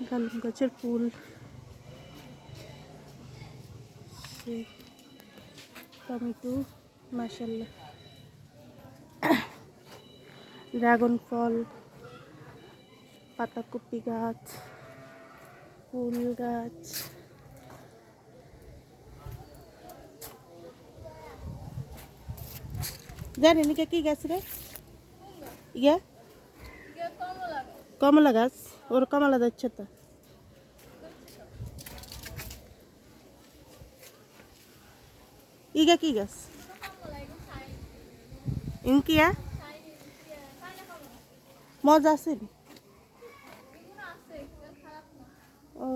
ডালিম গাছের ফুল, টমেটো, মাশাআল্লাহ, ড্রাগন ফল, পাতাকপি গাছ, ফুল গাছ, জানি নিকে কি গাছ রে? ইয়া কমলা গাছ, ওর কমলা যাচ্ছে তো। ইগা কি গাছ? ইনকিয়া মজা আছে নি? ও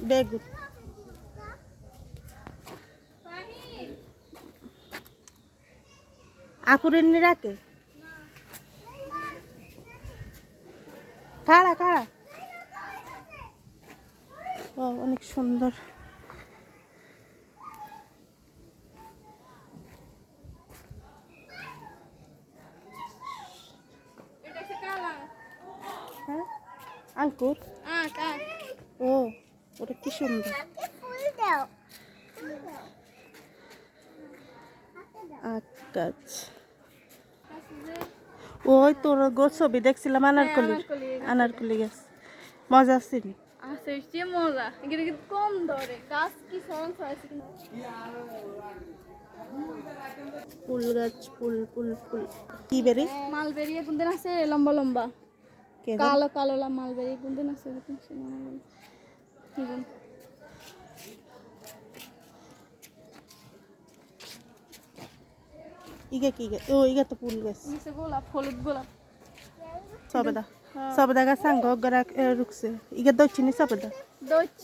বেগুন, আপুরের নি রাখে খাড়া খাড়া। ও অনেক সুন্দর। হ্যাঁ আঙ্কুর, ও ওটা কি সুন্দর। আখ গাছ, ওই তোর গোর ছবি দেখছিলাম আনারকলি, আনারকলি গাছ মজা আসছিল। মজা কিন্তু কম ধরে গাছ কি ফুল গাছ, ফুল ফুল ফুল কি বেরি? মালবেরি কোনদিন আছে লম্বা লম্বা কালো কালো মালবেরি কোনদিন আছে? ইগা কি গাছ? ও ইগা তো ফুল গাছ। গোলাপ, হলুদ গোলাপ, সবেদা, সবেদা গাছ সাঙ্গ গরা রুকছে। ইগা দইছিনি সবেদা।